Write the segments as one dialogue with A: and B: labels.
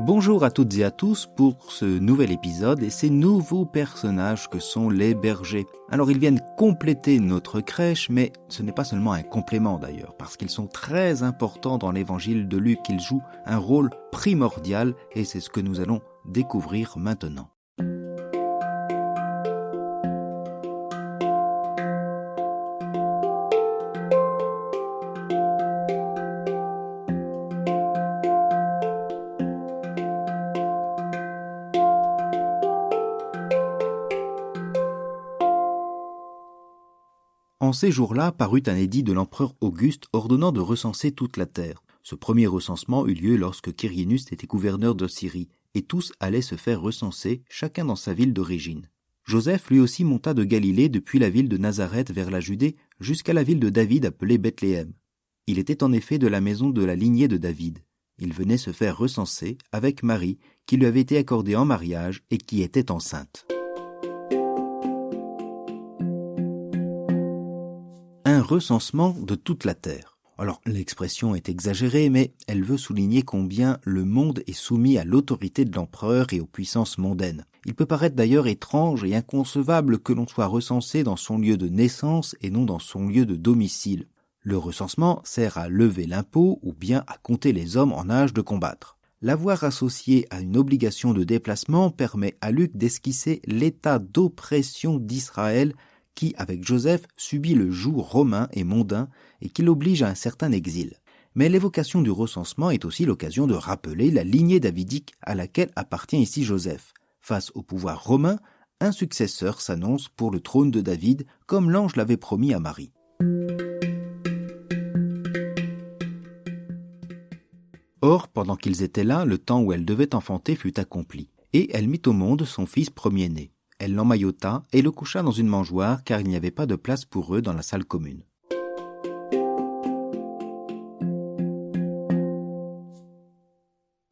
A: Bonjour à toutes et à tous pour ce nouvel épisode et ces nouveaux personnages que sont les bergers. Alors ils viennent compléter notre crèche, mais ce n'est pas seulement un complément d'ailleurs, parce qu'ils sont très importants dans l'évangile de Luc. Ils jouent un rôle primordial et c'est ce que nous allons découvrir maintenant. En ces jours-là parut un édit de l'empereur Auguste ordonnant de recenser toute la terre. Ce premier recensement eut lieu lorsque Quirinius était gouverneur de Syrie, et tous allaient se faire recenser, chacun dans sa ville d'origine. Joseph lui aussi monta de Galilée depuis la ville de Nazareth vers la Judée jusqu'à la ville de David appelée Bethléem. Il était en effet de la maison de la lignée de David. Il venait se faire recenser avec Marie, qui lui avait été accordée en mariage et qui était enceinte. Un recensement de toute la terre. Alors, l'expression est exagérée, mais elle veut souligner combien le monde est soumis à l'autorité de l'empereur et aux puissances mondaines. Il peut paraître d'ailleurs étrange et inconcevable que l'on soit recensé dans son lieu de naissance et non dans son lieu de domicile. Le recensement sert à lever l'impôt ou bien à compter les hommes en âge de combattre. L'avoir associé à une obligation de déplacement permet à Luc d'esquisser l'état d'oppression d'Israël qui, avec Joseph, subit le joug romain et mondain et qui l'oblige à un certain exil. Mais l'évocation du recensement est aussi l'occasion de rappeler la lignée davidique à laquelle appartient ici Joseph. Face au pouvoir romain, un successeur s'annonce pour le trône de David, comme l'ange l'avait promis à Marie. Or, pendant qu'ils étaient là, le temps où elle devait enfanter fut accompli, et elle mit au monde son fils premier-né. Elle l'emmaillota et le coucha dans une mangeoire car il n'y avait pas de place pour eux dans la salle commune.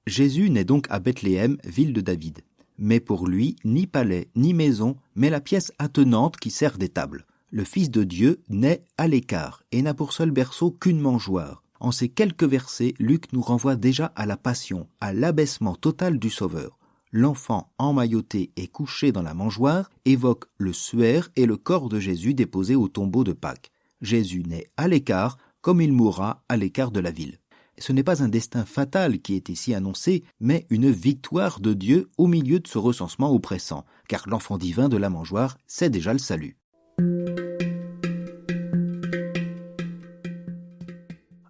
A: Jésus naît donc à Bethléem, ville de David. Mais pour lui, ni palais, ni maison, mais la pièce attenante qui sert d'étable. Le Fils de Dieu naît à l'écart et n'a pour seul berceau qu'une mangeoire. En ces quelques versets, Luc nous renvoie déjà à la passion, à l'abaissement total du Sauveur. L'enfant emmailloté et couché dans la mangeoire évoque le suaire et le corps de Jésus déposé au tombeau de Pâques. Jésus naît à l'écart, comme il mourra à l'écart de la ville. Ce n'est pas un destin fatal qui est ici annoncé, mais une victoire de Dieu au milieu de ce recensement oppressant, car l'enfant divin de la mangeoire, c'est déjà le salut.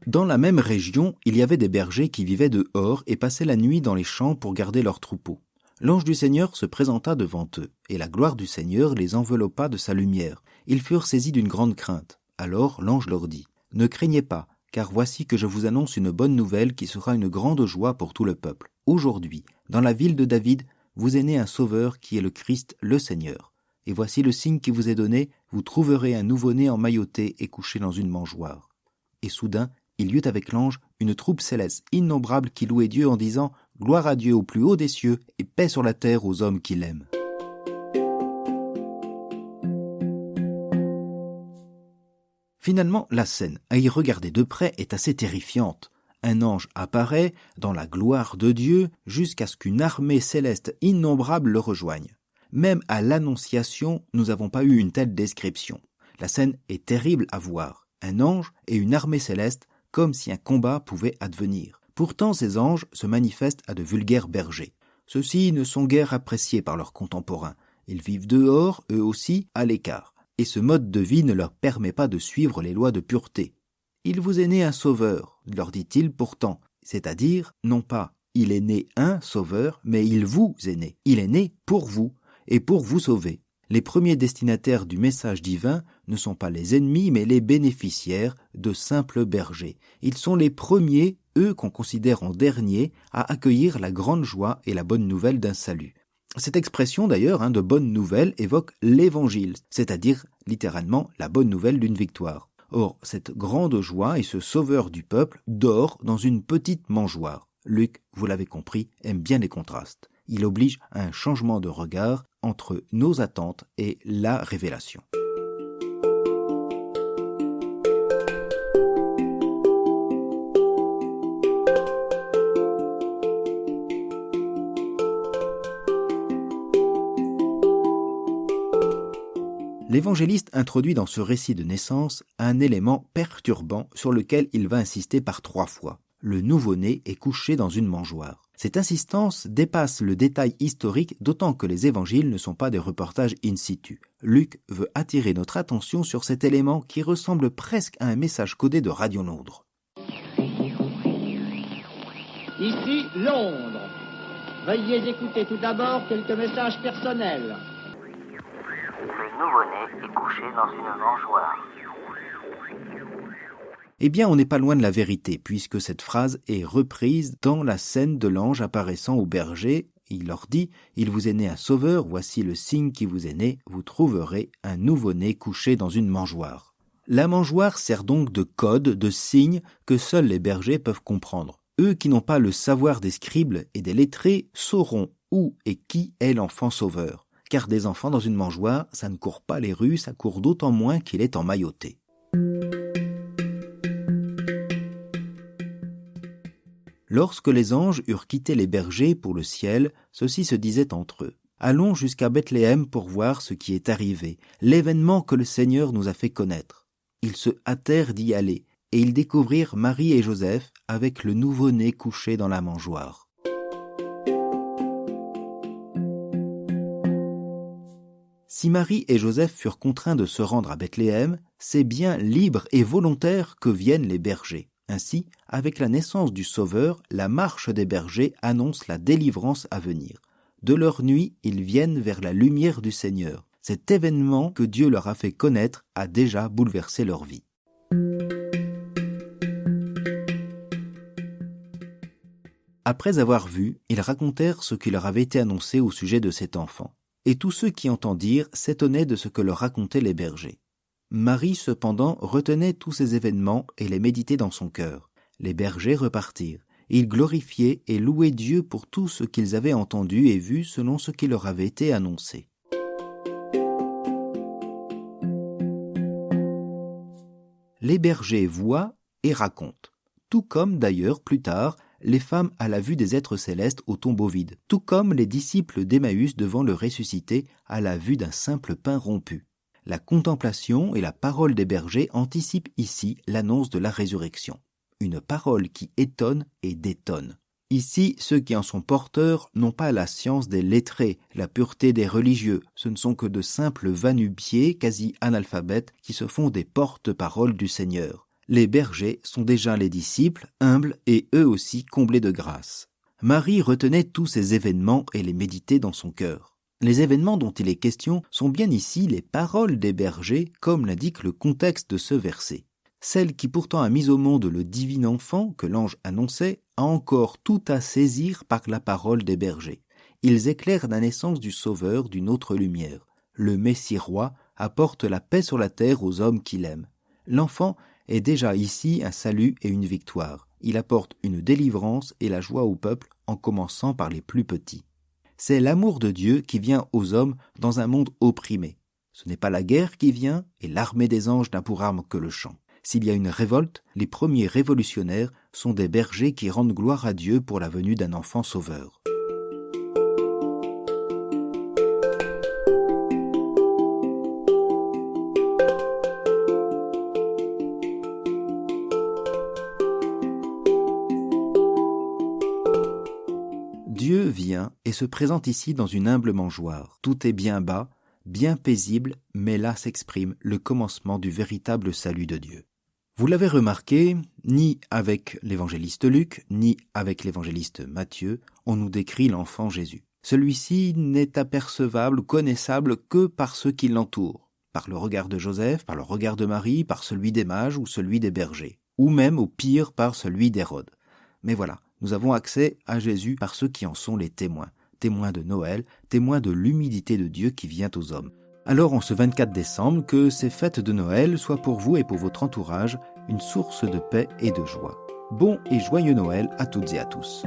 A: Dans la même région, il y avait des bergers qui vivaient dehors et passaient la nuit dans les champs pour garder leurs troupeaux. L'ange du Seigneur se présenta devant eux, et la gloire du Seigneur les enveloppa de sa lumière. Ils furent saisis d'une grande crainte. Alors l'ange leur dit : « Ne craignez pas, car voici que je vous annonce une bonne nouvelle qui sera une grande joie pour tout le peuple. Aujourd'hui, dans la ville de David, vous est né un sauveur qui est le Christ, le Seigneur. Et voici le signe qui vous est donné, vous trouverez un nouveau-né emmailloté et couché dans une mangeoire. » Et soudain, il y eut avec l'ange une troupe céleste innombrable qui louait Dieu en disant « Gloire à Dieu au plus haut des cieux et paix sur la terre aux hommes qui l'aiment. » Finalement, la scène, à y regarder de près, est assez terrifiante. Un ange apparaît dans la gloire de Dieu jusqu'à ce qu'une armée céleste innombrable le rejoigne. Même à l'Annonciation, nous n'avons pas eu une telle description. La scène est terrible à voir. Un ange et une armée céleste comme si un combat pouvait advenir. Pourtant, ces anges se manifestent à de vulgaires bergers. Ceux-ci ne sont guère appréciés par leurs contemporains. Ils vivent dehors, eux aussi, à l'écart. Et ce mode de vie ne leur permet pas de suivre les lois de pureté. « Il vous est né un sauveur », leur dit-il pourtant. C'est-à-dire, non pas « il est né un sauveur », mais « il vous est né ». Il est né pour vous et pour vous sauver. Les premiers destinataires du message divin ne sont pas les ennemis, mais les bénéficiaires de simples bergers. Ils sont les premiers, eux qu'on considère en dernier, à accueillir la grande joie et la bonne nouvelle d'un salut. Cette expression d'ailleurs de bonne nouvelle évoque l'évangile, c'est-à-dire littéralement la bonne nouvelle d'une victoire. Or, cette grande joie et ce sauveur du peuple dort dans une petite mangeoire. Luc, vous l'avez compris, aime bien les contrastes. Il oblige à un changement de regard entre nos attentes et la révélation. L'évangéliste introduit dans ce récit de naissance un élément perturbant sur lequel il va insister par 3 fois. Le nouveau-né est couché dans une mangeoire. Cette insistance dépasse le détail historique, d'autant que les évangiles ne sont pas des reportages in situ. Luc veut attirer notre attention sur cet élément qui ressemble presque à un message codé de Radio Londres.
B: Ici, Londres. Veuillez écouter tout d'abord quelques messages personnels.
C: Le nouveau-né est couché dans une mangeoire.
A: Eh bien, on n'est pas loin de la vérité, puisque cette phrase est reprise dans la scène de l'ange apparaissant aux bergers. Il leur dit « Il vous est né un sauveur, voici le signe qui vous est né, vous trouverez un nouveau-né couché dans une mangeoire. » La mangeoire sert donc de code, de signe que seuls les bergers peuvent comprendre. Eux qui n'ont pas le savoir des scribes et des lettrés sauront où et qui est l'enfant sauveur. Car des enfants dans une mangeoire, ça ne court pas les rues, ça court d'autant moins qu'il est emmailloté. Lorsque les anges eurent quitté les bergers pour le ciel, ceux-ci se disaient entre eux « Allons jusqu'à Bethléem pour voir ce qui est arrivé, l'événement que le Seigneur nous a fait connaître. » Ils se hâtèrent d'y aller, et ils découvrirent Marie et Joseph avec le nouveau-né couché dans la mangeoire. Si Marie et Joseph furent contraints de se rendre à Bethléem, c'est bien libre et volontaire que viennent les bergers. Ainsi, avec la naissance du Sauveur, la marche des bergers annonce la délivrance à venir. De leur nuit, ils viennent vers la lumière du Seigneur. Cet événement que Dieu leur a fait connaître a déjà bouleversé leur vie. Après avoir vu, ils racontèrent ce qui leur avait été annoncé au sujet de cet enfant. Et tous ceux qui entendirent s'étonnaient de ce que leur racontaient les bergers. Marie, cependant, retenait tous ces événements et les méditait dans son cœur. Les bergers repartirent. Ils glorifiaient et louaient Dieu pour tout ce qu'ils avaient entendu et vu selon ce qui leur avait été annoncé. Les bergers voient et racontent. Tout comme, d'ailleurs, plus tard, les femmes à la vue des êtres célestes au tombeau vide. Tout comme les disciples d'Emmaüs devant le ressuscité à la vue d'un simple pain rompu. La contemplation et la parole des bergers anticipent ici l'annonce de la résurrection. Une parole qui étonne et détonne. Ici, ceux qui en sont porteurs n'ont pas la science des lettrés, la pureté des religieux. Ce ne sont que de simples va-nu-pieds, quasi analphabètes, qui se font des porte-paroles du Seigneur. Les bergers sont déjà les disciples, humbles et eux aussi comblés de grâce. Marie retenait tous ces événements et les méditait dans son cœur. Les événements dont il est question sont bien ici les paroles des bergers, comme l'indique le contexte de ce verset. Celle qui pourtant a mis au monde le divin enfant que l'ange annonçait a encore tout à saisir par la parole des bergers. Ils éclairent la naissance du Sauveur d'une autre lumière. Le Messie roi apporte la paix sur la terre aux hommes qu'il aime. L'enfant est déjà ici un salut et une victoire. Il apporte une délivrance et la joie au peuple en commençant par les plus petits. C'est l'amour de Dieu qui vient aux hommes dans un monde opprimé. Ce n'est pas la guerre qui vient, et l'armée des anges n'a pour arme que le chant. S'il y a une révolte, les premiers révolutionnaires sont des bergers qui rendent gloire à Dieu pour la venue d'un enfant sauveur. Dieu vient et se présente ici dans une humble mangeoire. Tout est bien bas, bien paisible, mais là s'exprime le commencement du véritable salut de Dieu. Vous l'avez remarqué, ni avec l'évangéliste Luc, ni avec l'évangéliste Matthieu, on nous décrit l'enfant Jésus. Celui-ci n'est apercevable, connaissable que par ceux qui l'entourent, par le regard de Joseph, par le regard de Marie, par celui des mages ou celui des bergers, ou même au pire par celui d'Hérode. Mais voilà, nous avons accès à Jésus par ceux qui en sont les témoins, témoins de Noël, témoins de l'humilité de Dieu qui vient aux hommes. Alors en ce 24 décembre, que ces fêtes de Noël soient pour vous et pour votre entourage une source de paix et de joie. Bon et joyeux Noël à toutes et à tous.